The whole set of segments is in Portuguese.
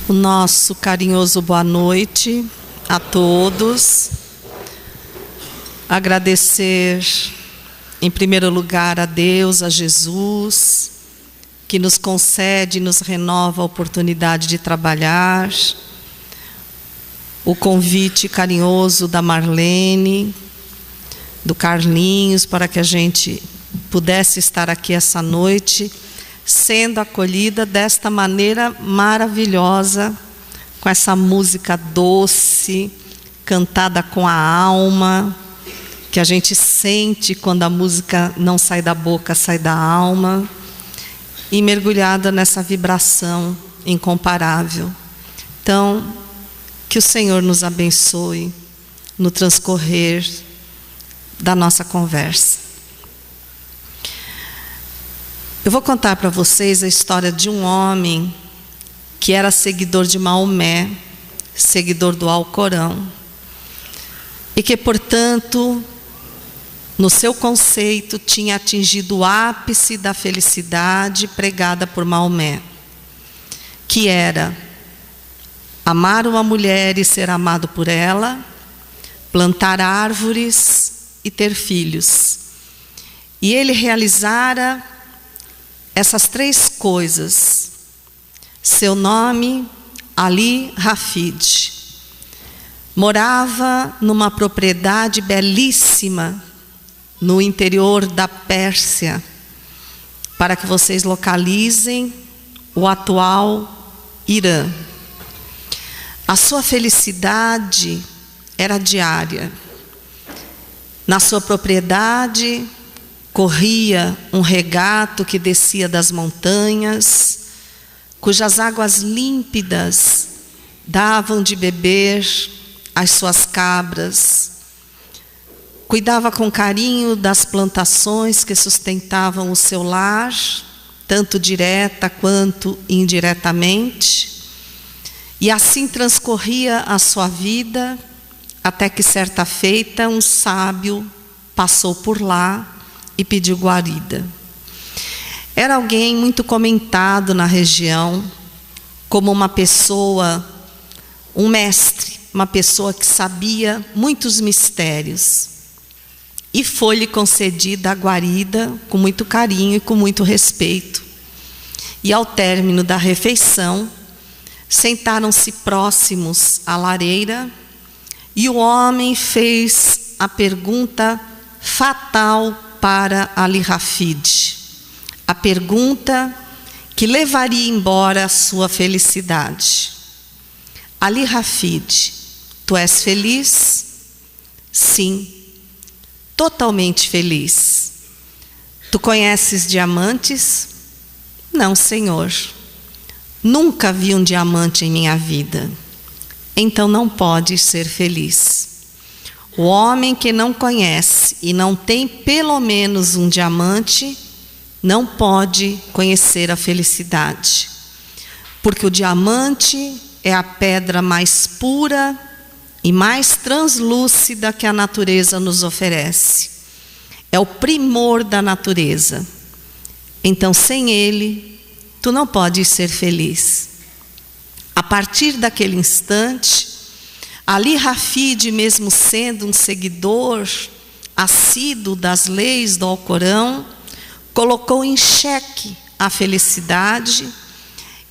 O nosso carinhoso boa noite a todos. Agradecer, em primeiro lugar, a Deus, a Jesus, que nos concede e nos renova a oportunidade de trabalhar. O convite carinhoso da Marlene, do Carlinhos, para que a gente pudesse estar aqui essa noite, sendo acolhida desta maneira maravilhosa, com essa música doce, cantada com a alma, que a gente sente quando a música não sai da boca, sai da alma, e mergulhada nessa vibração incomparável. Então, que o Senhor nos abençoe no transcorrer da nossa conversa. Eu vou contar para vocês a história de um homem que era seguidor de Maomé, seguidor do Alcorão, e que, portanto, no seu conceito, tinha atingido o ápice da felicidade pregada por Maomé, que era amar uma mulher e ser amado por ela, plantar árvores e ter filhos. E ele realizara essas três coisas. Seu nome, Ali Hafid. Morava numa propriedade belíssima no interior da Pérsia, para que vocês localizem o atual Irã. A sua felicidade era diária. Na sua propriedade corria um regato que descia das montanhas, cujas águas límpidas davam de beber às suas cabras. Cuidava com carinho das plantações que sustentavam o seu lar, tanto direta quanto indiretamente. E assim transcorria a sua vida, até que certa feita um sábio passou por lá e pediu guarida. Era alguém muito comentado na região, como uma pessoa, um mestre, uma pessoa que sabia muitos mistérios. E foi-lhe concedida a guarida com muito carinho e com muito respeito. E ao término da refeição, sentaram-se próximos à lareira, e o homem fez a pergunta fatal para Ali Hafid, a pergunta que levaria embora a sua felicidade. Ali Hafid, tu és feliz? Sim, totalmente feliz. Tu conheces diamantes? Não, Senhor. Nunca vi um diamante em minha vida. Então não podes ser feliz. O homem que não conhece e não tem pelo menos um diamante, não pode conhecer a felicidade. Porque o diamante é a pedra mais pura e mais translúcida que a natureza nos oferece. É o primor da natureza. Então, sem ele, tu não podes ser feliz. A partir daquele instante, Ali Hafid, mesmo sendo um seguidor assíduo das leis do Alcorão, colocou em xeque a felicidade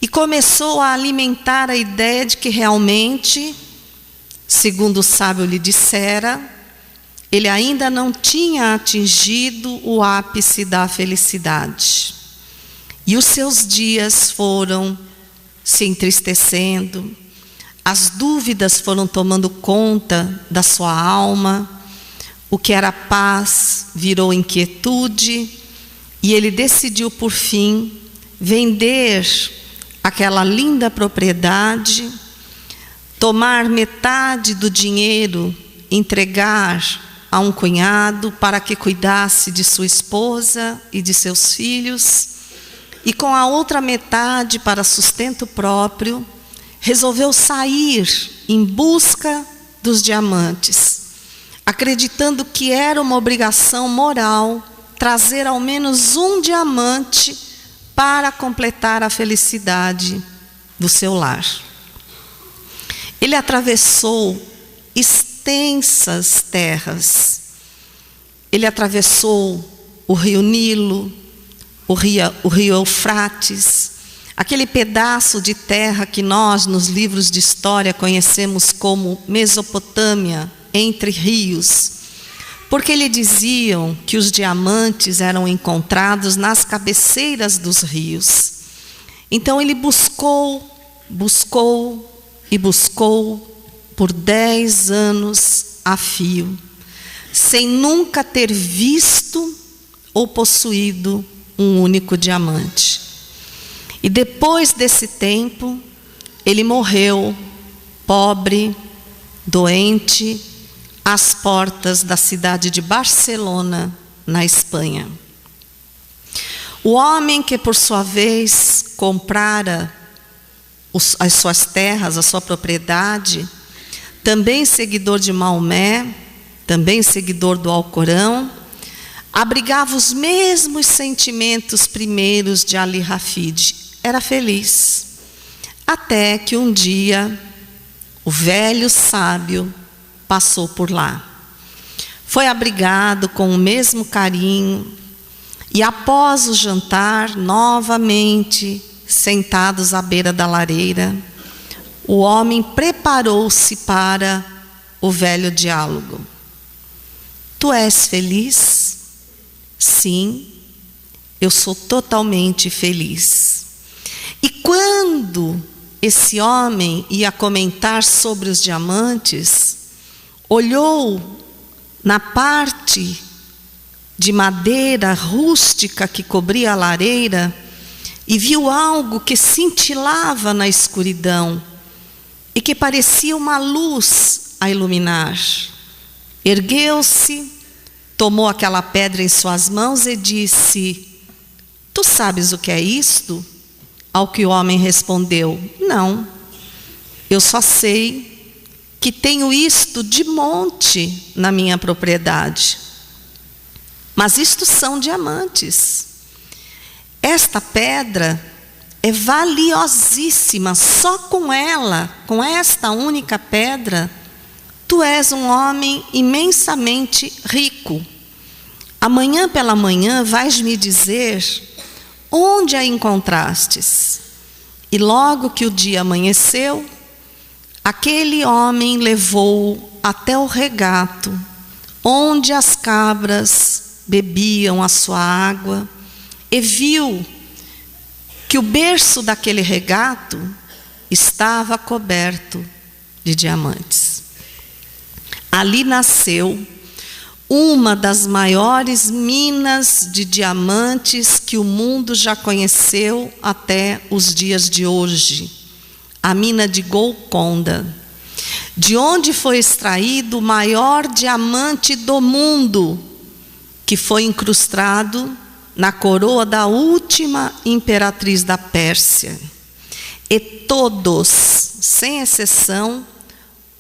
e começou a alimentar a ideia de que realmente, segundo o sábio lhe dissera, ele ainda não tinha atingido o ápice da felicidade. E os seus dias foram se entristecendo, as dúvidas foram tomando conta da sua alma, o que era paz virou inquietude, e ele decidiu, por fim, vender aquela linda propriedade, tomar metade do dinheiro, entregar a um cunhado para que cuidasse de sua esposa e de seus filhos, e com a outra metade para sustento próprio, resolveu sair em busca dos diamantes, acreditando que era uma obrigação moral trazer ao menos um diamante para completar a felicidade do seu lar. Ele atravessou extensas terras. Ele atravessou o rio Nilo, o rio Eufrates, aquele pedaço de terra que nós, nos livros de história, conhecemos como Mesopotâmia, entre rios. Porque lhe diziam que os diamantes eram encontrados nas cabeceiras dos rios. Então ele buscou e buscou por 10 anos a fio, sem nunca ter visto ou possuído um único diamante. E depois desse tempo, ele morreu, pobre, doente, às portas da cidade de Barcelona, na Espanha. O homem que, por sua vez, comprara as suas terras, a sua propriedade, também seguidor de Maomé, também seguidor do Alcorão, abrigava os mesmos sentimentos primeiros de Ali Hafid. Era feliz. Até que um dia, o velho sábio passou por lá. Foi abrigado com o mesmo carinho e, após o jantar, novamente sentados à beira da lareira, o homem preparou-se para o velho diálogo. Tu és feliz? Sim, eu sou totalmente feliz. E quando esse homem ia comentar sobre os diamantes, olhou na parte de madeira rústica que cobria a lareira e viu algo que cintilava na escuridão e que parecia uma luz a iluminar. Ergueu-se, tomou aquela pedra em suas mãos e disse: Tu sabes o que é isto? Ao que o homem respondeu: Não, eu só sei que tenho isto de monte na minha propriedade. Mas isto são diamantes. Esta pedra é valiosíssima. Só com ela, com esta única pedra, tu és um homem imensamente rico. Amanhã pela manhã vais me dizer onde a encontrastes. E logo que o dia amanheceu, aquele homem levou-o até o regato, onde as cabras bebiam a sua água, e viu que o berço daquele regato estava coberto de diamantes. Ali nasceu uma das maiores minas de diamantes que o mundo já conheceu até os dias de hoje, a mina de Golconda, de onde foi extraído o maior diamante do mundo, que foi incrustado na coroa da última imperatriz da Pérsia. E todos, sem exceção,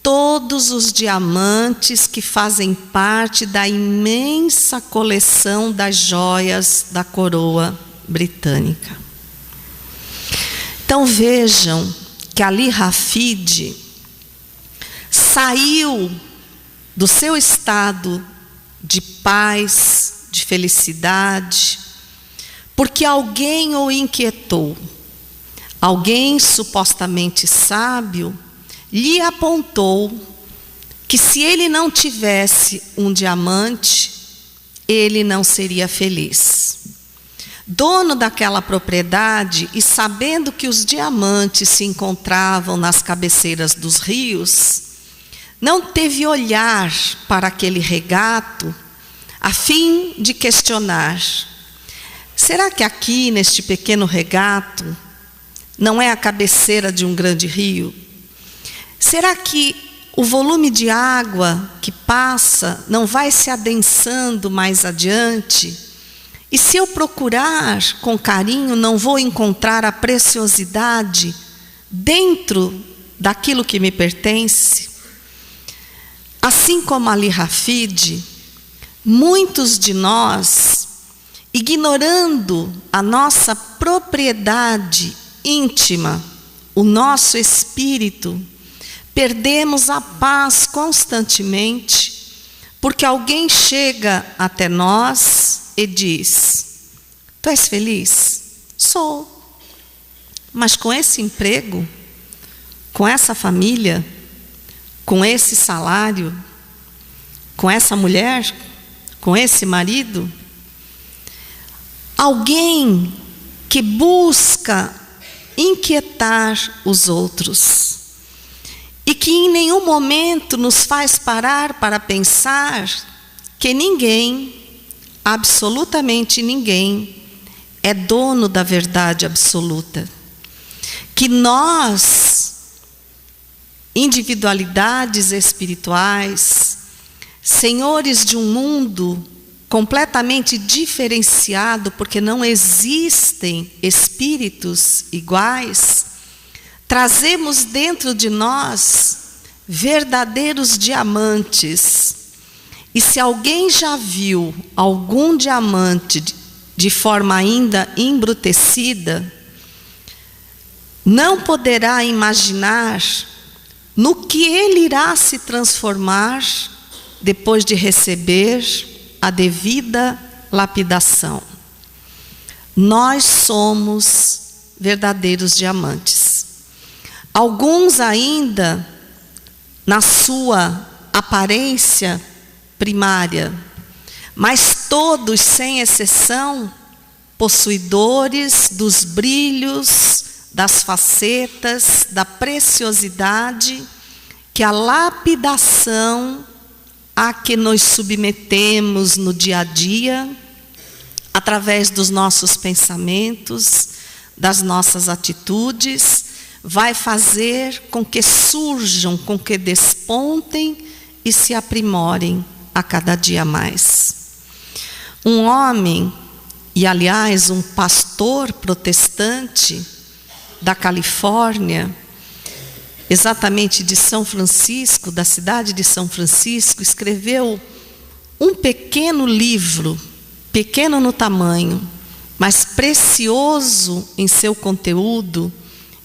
todos os diamantes que fazem parte da imensa coleção das joias da coroa britânica. Então vejam que Ali Hafid saiu do seu estado de paz, de felicidade, porque alguém o inquietou. Alguém supostamente sábio lhe apontou que se ele não tivesse um diamante, ele não seria feliz. Dono daquela propriedade e sabendo que os diamantes se encontravam nas cabeceiras dos rios, não teve olhar para aquele regato a fim de questionar: será que aqui neste pequeno regato não é a cabeceira de um grande rio? Será que o volume de água que passa não vai se adensando mais adiante? E se eu procurar com carinho, não vou encontrar a preciosidade dentro daquilo que me pertence? Assim como Ali Hafid, muitos de nós, ignorando a nossa propriedade íntima, o nosso espírito, perdemos a paz constantemente, porque alguém chega até nós e diz: tu és feliz? Sou. Mas com esse emprego, com essa família, com esse salário, com essa mulher, com esse marido? Alguém que busca inquietar os outros e que em nenhum momento nos faz parar para pensar que ninguém, absolutamente ninguém, é dono da verdade absoluta. Que nós, individualidades espirituais, senhores de um mundo completamente diferenciado, porque não existem espíritos iguais, trazemos dentro de nós verdadeiros diamantes. E se alguém já viu algum diamante de forma ainda embrutecida, não poderá imaginar no que ele irá se transformar depois de receber a devida lapidação. Nós somos verdadeiros diamantes. Alguns ainda, na sua aparência primária, mas todos, sem exceção, possuidores dos brilhos, das facetas, da preciosidade que a lapidação a que nos submetemos no dia a dia, através dos nossos pensamentos, das nossas atitudes, vai fazer com que surjam, com que despontem e se aprimorem a cada dia mais. Um homem, e aliás um pastor protestante da Califórnia, exatamente de São Francisco, da cidade de São Francisco, escreveu um pequeno livro, pequeno no tamanho, mas precioso em seu conteúdo,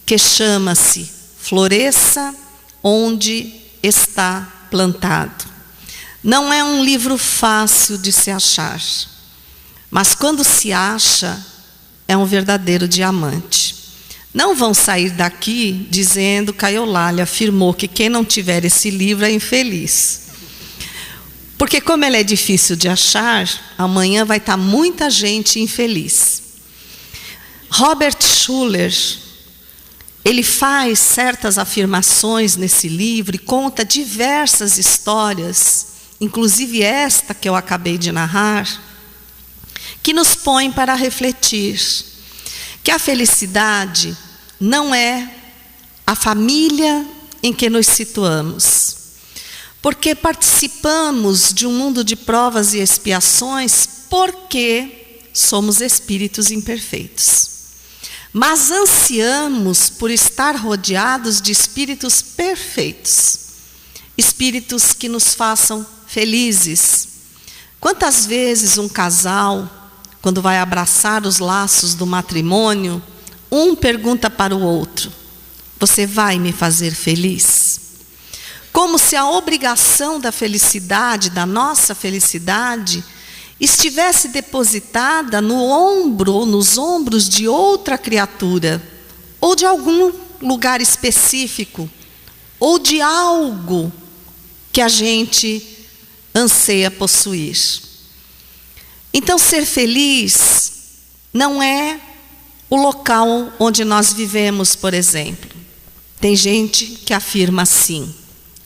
que chama-se Floresça onde está plantado. Não é um livro fácil de se achar, mas quando se acha, é um verdadeiro diamante. Não vão sair daqui dizendo que a Eulália afirmou que quem não tiver esse livro é infeliz. Porque como ele é difícil de achar, amanhã vai estar muita gente infeliz. Robert Schuller, ele faz certas afirmações nesse livro e conta diversas histórias, inclusive esta que eu acabei de narrar, que nos põe para refletir que a felicidade não é a família em que nos situamos, porque participamos de um mundo de provas e expiações porque somos espíritos imperfeitos. Mas ansiamos por estar rodeados de espíritos perfeitos, espíritos que nos façam felizes. Quantas vezes um casal, quando vai abraçar os laços do matrimônio, um pergunta para o outro: você vai me fazer feliz? Como se a obrigação da felicidade, da nossa felicidade, estivesse depositada no ombro ou nos ombros de outra criatura, ou de algum lugar específico, ou de algo que a gente anseia possuir. Então, ser feliz não é o local onde nós vivemos, por exemplo. Tem gente que afirma assim: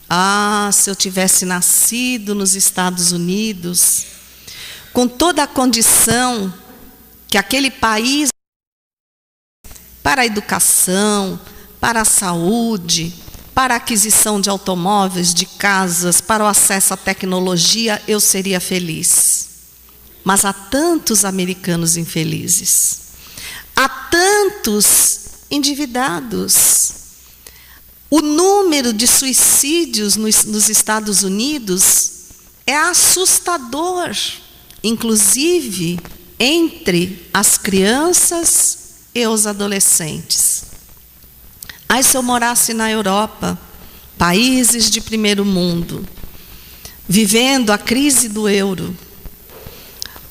ah, se eu tivesse nascido nos Estados Unidos, com toda a condição que aquele país, para a educação, para a saúde, para a aquisição de automóveis, de casas, para o acesso à tecnologia, eu seria feliz. Mas há tantos americanos infelizes, há tantos endividados. O número de suicídios nos Estados Unidos é assustador, inclusive entre as crianças e os adolescentes. Aí, se eu morasse na Europa, países de primeiro mundo, vivendo a crise do euro,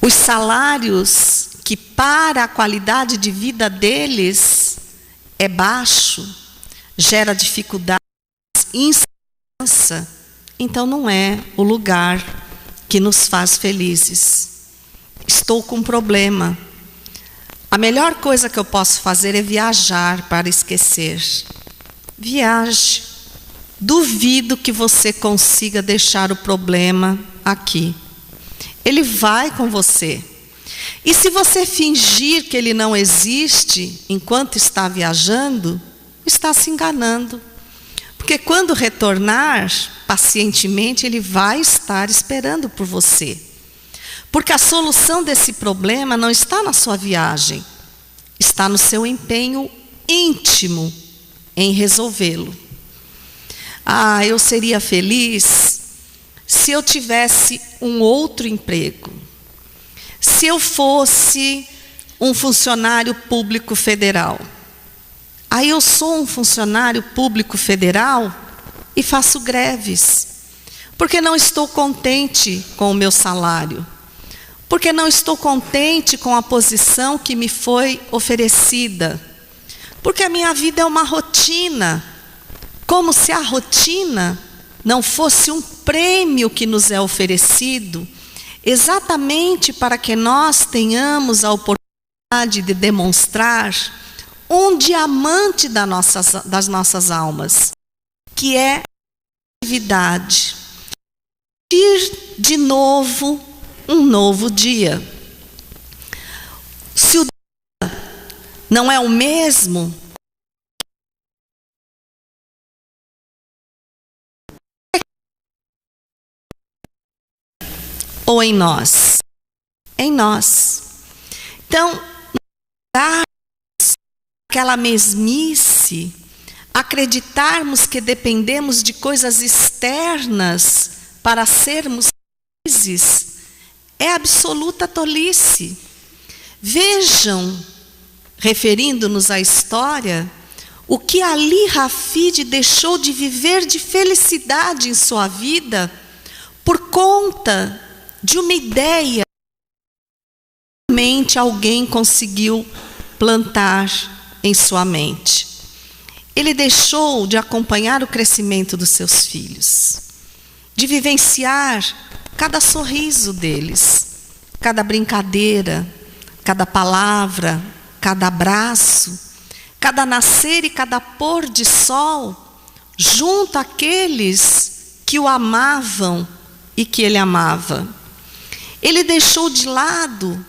os salários que para a qualidade de vida deles é baixo, gera dificuldades, insegurança, então não é o lugar que nos faz felizes. Estou com um problema. A melhor coisa que eu posso fazer é viajar para esquecer. Viaje. Duvido que você consiga deixar o problema aqui. Ele vai com você. E se você fingir que ele não existe enquanto está viajando, está se enganando. Porque quando retornar, pacientemente, ele vai estar esperando por você. Porque a solução desse problema não está na sua viagem, está no seu empenho íntimo em resolvê-lo. Ah, eu seria feliz se eu tivesse um outro emprego. Se eu fosse um funcionário público federal. Aí eu sou um funcionário público federal e faço greves. Porque não estou contente com o meu salário. Porque não estou contente com a posição que me foi oferecida. Porque a minha vida é uma rotina. Como se a rotina não fosse um prêmio que nos é oferecido, exatamente para que nós tenhamos a oportunidade de demonstrar um diamante das nossas almas, que é a atividade. Ir de novo um novo dia. Se o dia não é o mesmo, ou em nós? Em nós. Então, aquela mesmice, acreditarmos que dependemos de coisas externas para sermos felizes, é absoluta tolice. Vejam, referindo-nos à história, o que Ali Hafid deixou de viver de felicidade em sua vida por conta de uma ideia que realmente alguém conseguiu plantar em sua mente. Ele deixou de acompanhar o crescimento dos seus filhos, de vivenciar cada sorriso deles, cada brincadeira, cada palavra, cada abraço, cada nascer e cada pôr de sol, junto àqueles que o amavam e que ele amava. Ele deixou de lado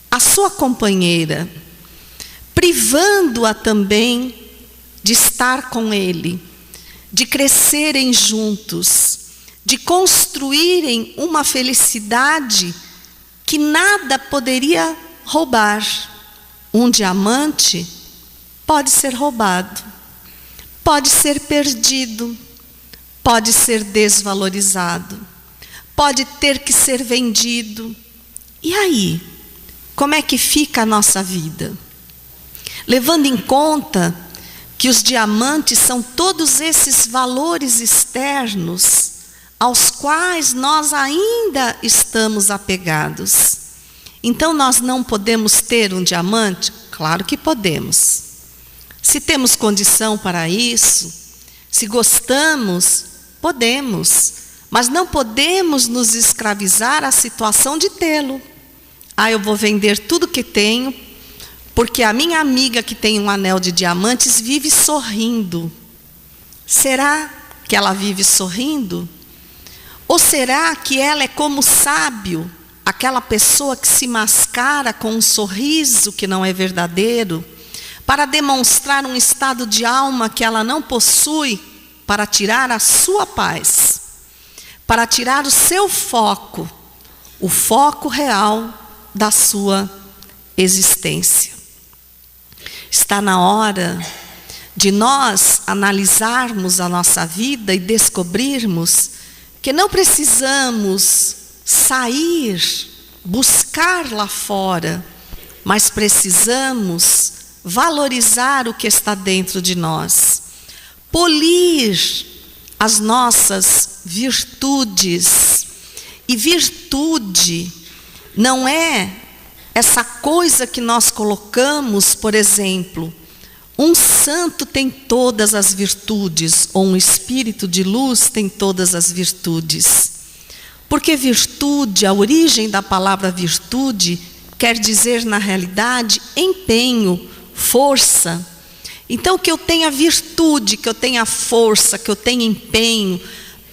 a sua companheira, privando-a também de estar com ele, de crescerem juntos, de construírem uma felicidade que nada poderia roubar. Um diamante pode ser roubado, pode ser perdido, pode ser desvalorizado, pode ter que ser vendido. E aí, como é que fica a nossa vida? Levando em conta que os diamantes são todos esses valores externos aos quais nós ainda estamos apegados. Então nós não podemos ter um diamante? Claro que podemos. Se temos condição para isso, se gostamos, podemos. Mas não podemos nos escravizar à situação de tê-lo. Ah, eu vou vender tudo que tenho, porque a minha amiga que tem um anel de diamantes vive sorrindo. Será que ela vive sorrindo? Ou será que ela é como o sábio, aquela pessoa que se mascara com um sorriso que não é verdadeiro, para demonstrar um estado de alma que ela não possui, para tirar a sua paz, para tirar o seu foco, o foco real da sua existência. Está na hora de nós analisarmos a nossa vida e descobrirmos que não precisamos sair, buscar lá fora, mas precisamos valorizar o que está dentro de nós, polir as nossas virtudes. E virtude não é essa coisa que nós colocamos, por exemplo, um santo tem todas as virtudes, ou um espírito de luz tem todas as virtudes. Porque virtude, a origem da palavra virtude, quer dizer, na realidade, empenho, força. Então, que eu tenha virtude, que eu tenha força, que eu tenha empenho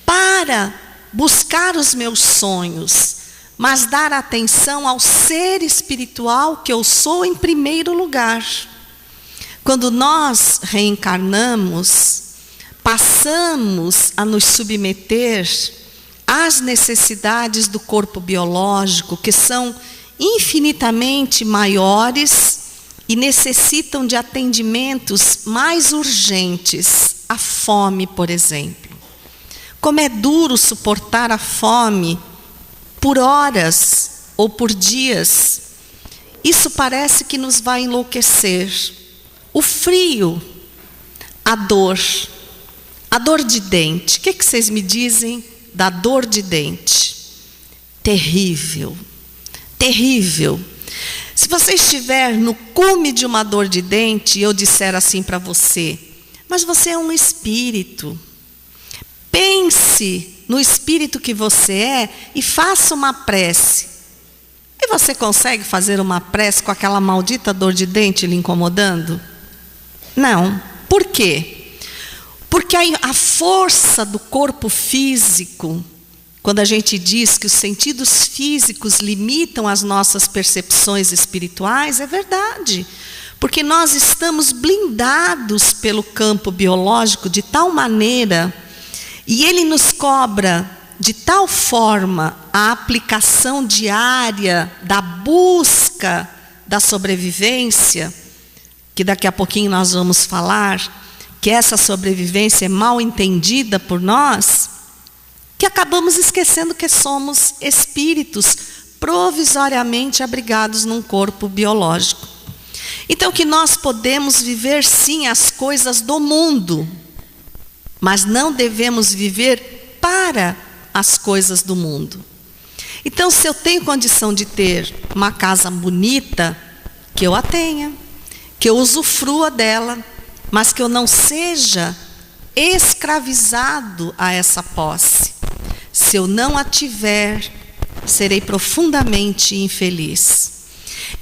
para buscar os meus sonhos, mas dar atenção ao ser espiritual que eu sou em primeiro lugar. Quando nós reencarnamos, passamos a nos submeter às necessidades do corpo biológico, que são infinitamente maiores e necessitam de atendimentos mais urgentes. A fome, por exemplo. Como é duro suportar a fome por horas ou por dias. Isso parece que nos vai enlouquecer. O frio, a dor de dente. O que vocês me dizem da dor de dente? Terrível, terrível. Se você estiver no cume de uma dor de dente e eu disser assim para você, mas você é um espírito, pense no espírito que você é e faça uma prece. E você consegue fazer uma prece com aquela maldita dor de dente lhe incomodando? Não. Por quê? Porque a força do corpo físico, quando a gente diz que os sentidos físicos limitam as nossas percepções espirituais, é verdade. Porque nós estamos blindados pelo campo biológico de tal maneira, e ele nos cobra de tal forma a aplicação diária da busca da sobrevivência, que daqui a pouquinho nós vamos falar, que essa sobrevivência é mal entendida por nós, que acabamos esquecendo que somos espíritos provisoriamente abrigados num corpo biológico. Então que nós podemos viver sim as coisas do mundo, mas não devemos viver para as coisas do mundo. Então, se eu tenho condição de ter uma casa bonita, que eu a tenha, que eu usufrua dela, mas que eu não seja escravizado a essa posse. Se eu não a tiver, serei profundamente infeliz.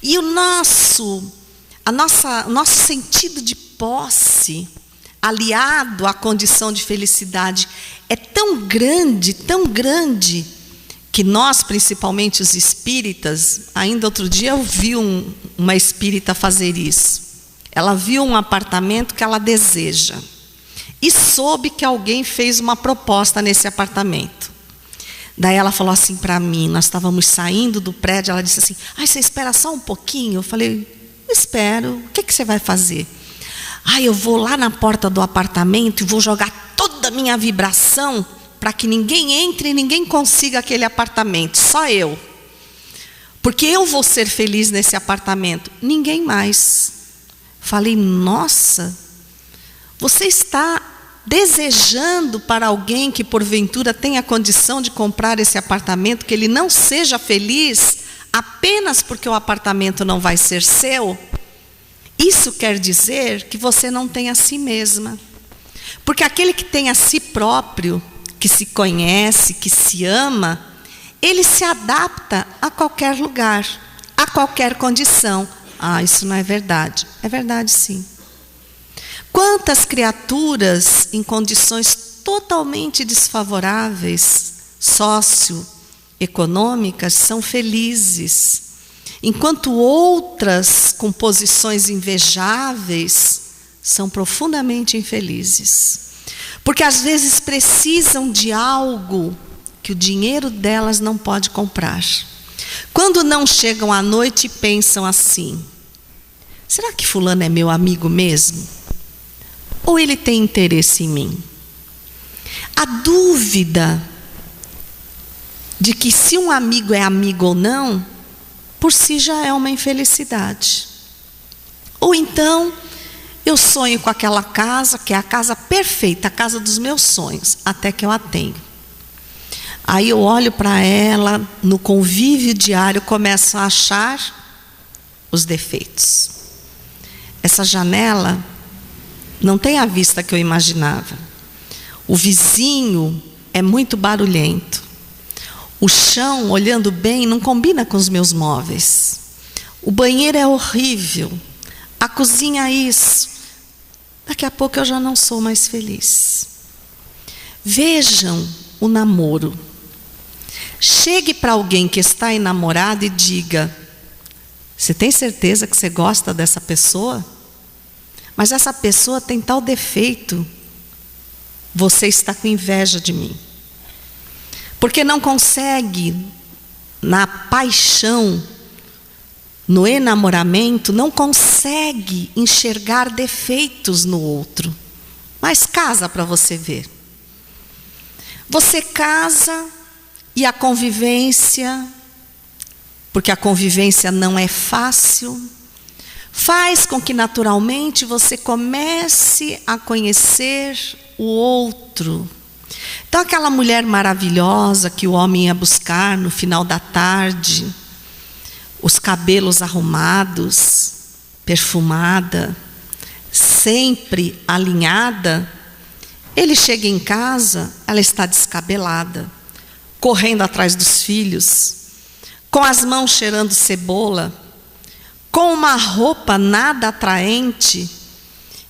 E o nosso sentido de posse, aliado à condição de felicidade, é tão grande, que nós, principalmente os espíritas, ainda outro dia eu vi uma espírita fazer isso. Ela viu um apartamento que ela deseja e soube que alguém fez uma proposta nesse apartamento. Daí ela falou assim para mim, nós estávamos saindo do prédio, ela disse assim, você espera só um pouquinho? Eu falei, espero. O que você vai fazer? Eu vou lá na porta do apartamento e vou jogar toda a minha vibração para que ninguém entre e ninguém consiga aquele apartamento, só eu. Porque eu vou ser feliz nesse apartamento, ninguém mais. Falei, nossa, você está desejando para alguém que porventura tenha condição de comprar esse apartamento, que ele não seja feliz apenas porque o apartamento não vai ser seu? Isso quer dizer que você não tem a si mesma. Porque aquele que tem a si próprio, que se conhece, que se ama, ele se adapta a qualquer lugar, a qualquer condição. Isso não é verdade. É verdade, sim. Quantas criaturas em condições totalmente desfavoráveis, socioeconômicas, são felizes, enquanto outras com posições invejáveis são profundamente infelizes. Porque às vezes precisam de algo que o dinheiro delas não pode comprar. Quando não chegam à noite e pensam assim, será que fulano é meu amigo mesmo? Ou ele tem interesse em mim? A dúvida de que se um amigo é amigo ou não, por si já é uma infelicidade. Ou então, Eu sonho com aquela casa, que é a casa perfeita, a casa dos meus sonhos, até que eu a tenho. Aí eu olho para ela, no convívio diário, começo a achar os defeitos. Essa janela não tem a vista que eu imaginava. O vizinho é muito barulhento. O chão, olhando bem, não combina com os meus móveis. O banheiro é horrível. A cozinha é isso. Daqui a pouco eu já não sou mais feliz. Vejam o namoro. Chegue para alguém que está enamorado e diga: você tem certeza que você gosta dessa pessoa? Mas essa pessoa tem tal defeito. Você está com inveja de mim. Porque não consegue, na paixão, no enamoramento, não consegue enxergar defeitos no outro. Mas casa para você ver. Você casa e a convivência, porque a convivência não é fácil, faz com que naturalmente você comece a conhecer o outro. Então aquela mulher maravilhosa que o homem ia buscar no final da tarde, os cabelos arrumados, perfumada, sempre alinhada, ele chega em casa, ela está descabelada, correndo atrás dos filhos, com as mãos cheirando cebola, com uma roupa nada atraente,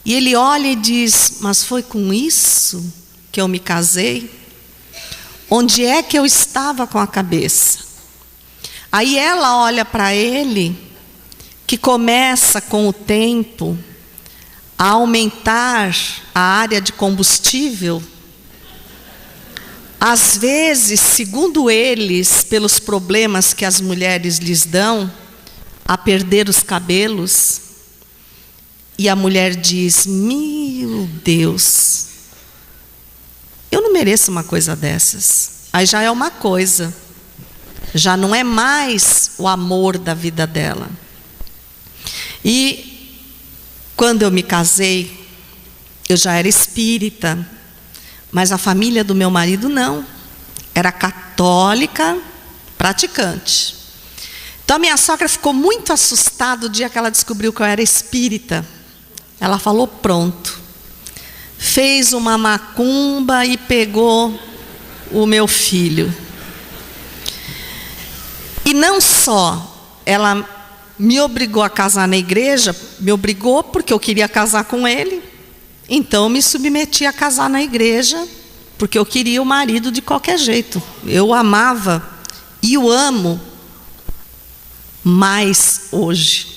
e ele olha e diz: mas foi com isso que eu me casei? Onde é que eu estava com a cabeça? Aí ela olha para ele, que começa com o tempo a aumentar a área de combustível. Às vezes, segundo eles, pelos problemas que as mulheres lhes dão, a perder os cabelos. E a mulher diz: meu Deus, eu não mereço uma coisa dessas. Aí já é uma coisa, já não é mais o amor da vida dela. E quando eu me casei, eu já era espírita, mas a família do meu marido não, era católica praticante. Então a minha sogra ficou muito assustada o dia que ela descobriu que eu era espírita. Ela falou: pronto, fez uma macumba e pegou o meu filho. E não só ela me obrigou a casar na igreja, me obrigou porque eu queria casar com ele, então eu me submeti a casar na igreja, porque eu queria o marido de qualquer jeito. Eu amava e o amo mais hoje,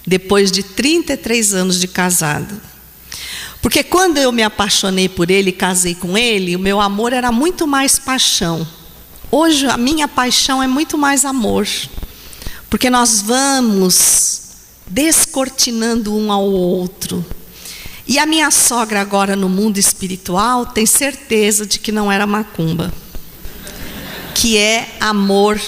depois de 33 anos de casado. Porque quando eu me apaixonei por ele e casei com ele, o meu amor era muito mais paixão. Hoje a minha paixão é muito mais amor, porque nós vamos descortinando um ao outro. E a minha sogra agora no mundo espiritual tem certeza de que não era macumba, que é amor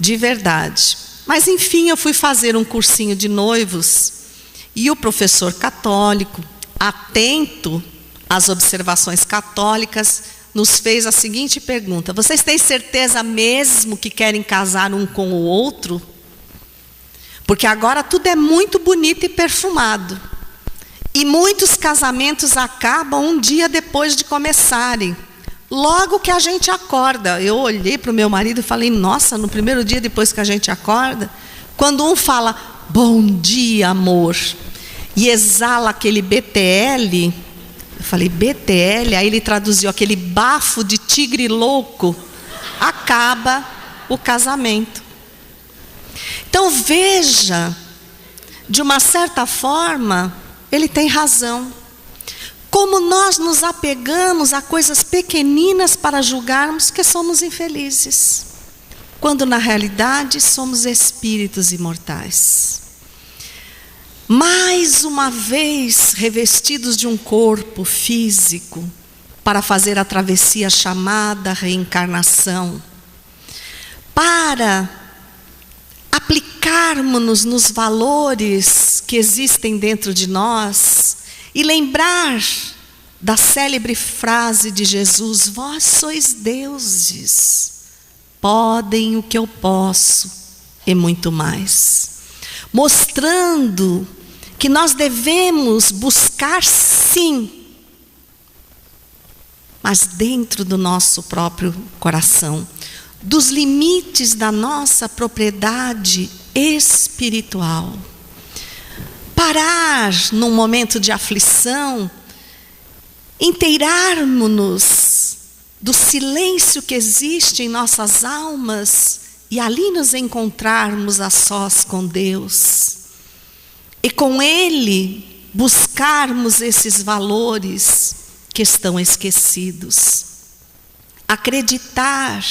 de verdade. Mas enfim, eu fui fazer um cursinho de noivos e o professor católico, atento às observações católicas, nos fez a seguinte pergunta: vocês têm certeza mesmo que querem casar um com o outro? Porque agora tudo é muito bonito e perfumado. E muitos casamentos acabam um dia depois de começarem. Logo que a gente acorda. Eu olhei para o meu marido e falei: nossa, no primeiro dia depois que a gente acorda, quando um fala bom dia, amor, e exala aquele BTL, eu falei BTL, aí ele traduziu aquele bafo de tigre louco, acaba o casamento. Então veja, de uma certa forma, ele tem razão. Como nós nos apegamos a coisas pequeninas para julgarmos que somos infelizes, quando na realidade somos espíritos imortais. Mais uma vez revestidos de um corpo físico para fazer a travessia chamada reencarnação, para aplicar focarmos-nos nos valores que existem dentro de nós e lembrar da célebre frase de Jesus: vós sois deuses, podem o que eu posso e muito mais. Mostrando que nós devemos buscar sim, mas dentro do nosso próprio coração, dos limites da nossa propriedade espiritual. Parar num momento de aflição, inteirarmos-nos do silêncio que existe em nossas almas e ali nos encontrarmos a sós com Deus. E com Ele buscarmos esses valores que estão esquecidos. Acreditar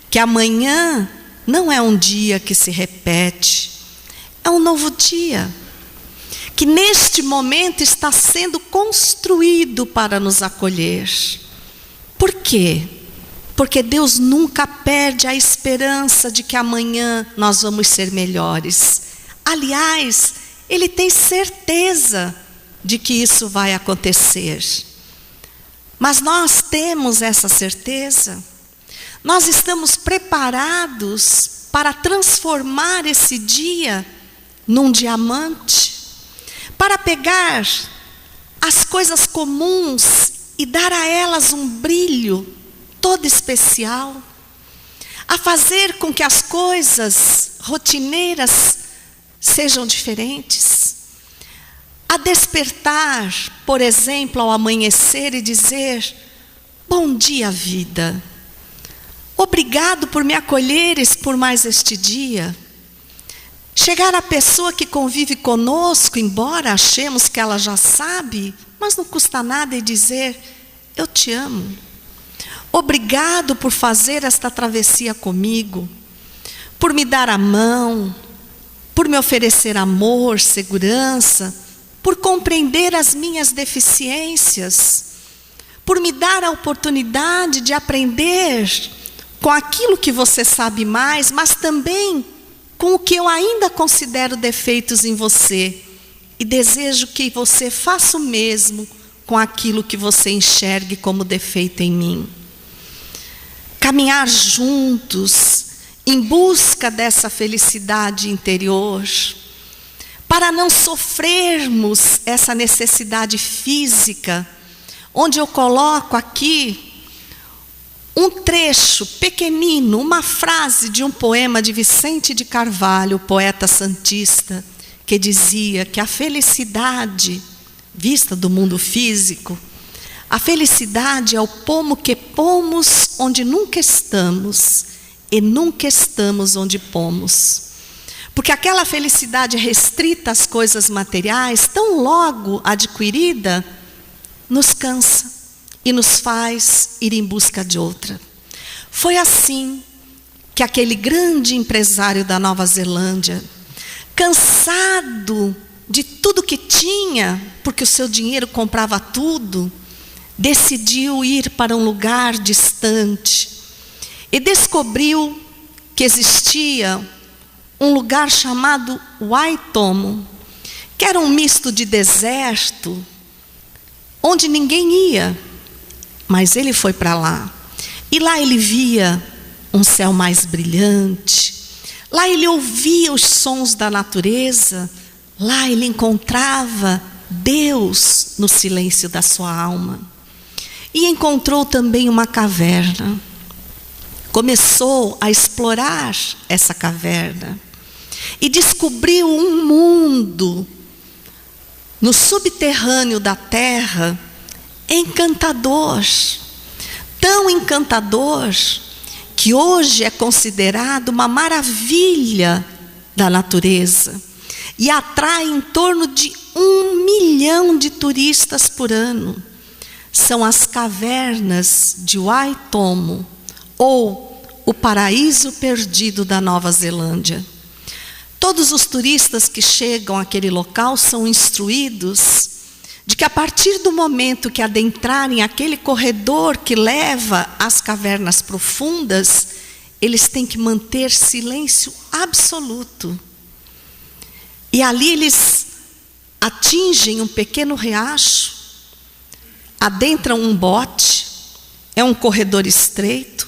que amanhã não é um dia que se repete, é um novo dia, que neste momento está sendo construído para nos acolher. Por quê? Porque Deus nunca perde a esperança de que amanhã nós vamos ser melhores. Aliás, Ele tem certeza de que isso vai acontecer. Mas nós temos essa certeza? Nós estamos preparados para transformar esse dia num diamante? Para pegar as coisas comuns e dar a elas um brilho todo especial? A fazer com que as coisas rotineiras sejam diferentes? A despertar, por exemplo, ao amanhecer e dizer: bom dia, vida. Obrigado por me acolheres por mais este dia. Chegar à pessoa que convive conosco, embora achemos que ela já sabe, mas não custa nada, e dizer: eu te amo. Obrigado por fazer esta travessia comigo, por me dar a mão, por me oferecer amor, segurança, por compreender as minhas deficiências, por me dar a oportunidade de aprender com aquilo que você sabe mais, mas também com o que eu ainda considero defeitos em você, e desejo que você faça o mesmo com aquilo que você enxergue como defeito em mim. Caminhar juntos em busca dessa felicidade interior, para não sofrermos essa necessidade física, onde eu coloco aqui um trecho pequenino, uma frase de um poema de Vicente de Carvalho, poeta santista, que dizia que a felicidade, vista do mundo físico, a felicidade é o pomo que pomos onde nunca estamos, e nunca estamos onde pomos. Porque aquela felicidade restrita às coisas materiais, tão logo adquirida, nos cansa e nos faz ir em busca de outra. Foi assim que aquele grande empresário da Nova Zelândia, cansado de tudo que tinha, porque o seu dinheiro comprava tudo, decidiu ir para um lugar distante e descobriu que existia um lugar chamado Waitomo, que era um misto de deserto, onde ninguém ia, mas ele foi para lá. E lá ele via um céu mais brilhante, lá ele ouvia os sons da natureza, lá ele encontrava Deus no silêncio da sua alma. E encontrou também uma caverna. Começou a explorar essa caverna e descobriu um mundo no subterrâneo da terra encantador, tão encantador que hoje é considerado uma maravilha da natureza e atrai em torno de 1 milhão de turistas por ano. São as cavernas de Waitomo, ou o paraíso perdido da Nova Zelândia. Todos os turistas que chegam àquele local são instruídos de que a partir do momento que adentrarem aquele corredor que leva às cavernas profundas, eles têm que manter silêncio absoluto. E ali eles atingem um pequeno riacho, adentram um bote, é um corredor estreito.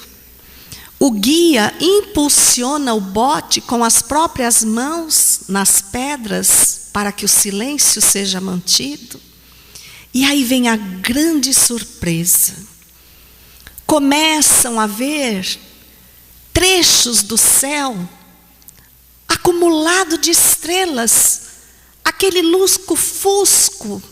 O guia impulsiona o bote com as próprias mãos nas pedras para que o silêncio seja mantido. E aí vem a grande surpresa. Começam a ver trechos do céu acumulado de estrelas, aquele lusco-fusco,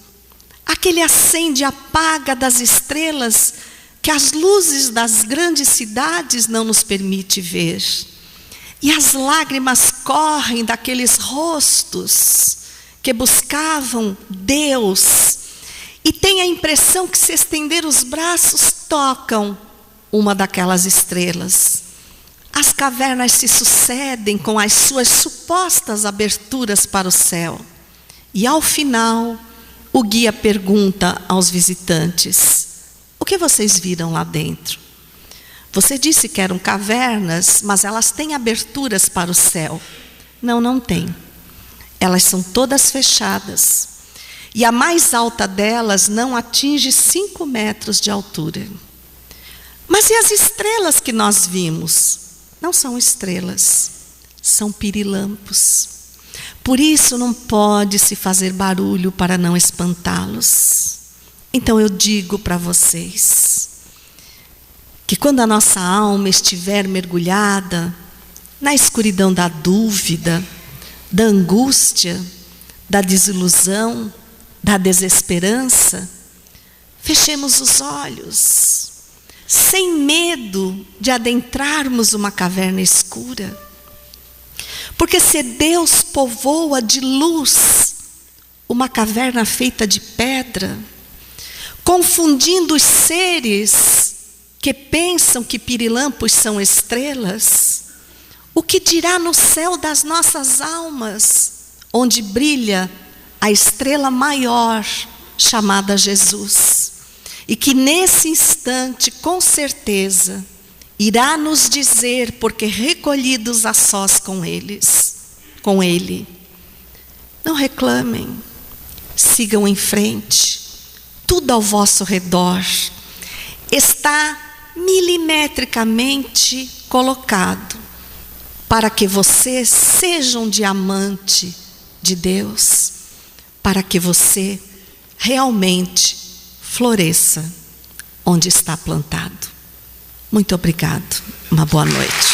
aquele acende e apaga das estrelas que as luzes das grandes cidades não nos permitem ver. E as lágrimas correm daqueles rostos que buscavam Deus, e tem a impressão que, se estender os braços, tocam uma daquelas estrelas. As cavernas se sucedem com as suas supostas aberturas para o céu. E ao final, o guia pergunta aos visitantes: o que vocês viram lá dentro? Você disse que eram cavernas, mas elas têm aberturas para o céu. Não, não tem. Elas são todas fechadas. E a mais alta delas não atinge 5 metros de altura. Mas e as estrelas que nós vimos? Não são estrelas, são pirilampos. Por isso não pode se fazer barulho para não espantá-los. Então eu digo para vocês que quando a nossa alma estiver mergulhada na escuridão da dúvida, da angústia, da desilusão, da desesperança, fechemos os olhos, sem medo de adentrarmos uma caverna escura. Porque se Deus povoa de luz uma caverna feita de pedra, confundindo os seres que pensam que pirilampos são estrelas, o que dirá no céu das nossas almas, onde brilha a estrela maior chamada Jesus, e que nesse instante, com certeza, irá nos dizer, porque recolhidos a sós com Ele, não reclamem, sigam em frente. Tudo ao vosso redor está milimetricamente colocado para que você seja um diamante de Deus, para que você realmente floresça onde está plantado. Muito obrigado. Uma boa noite.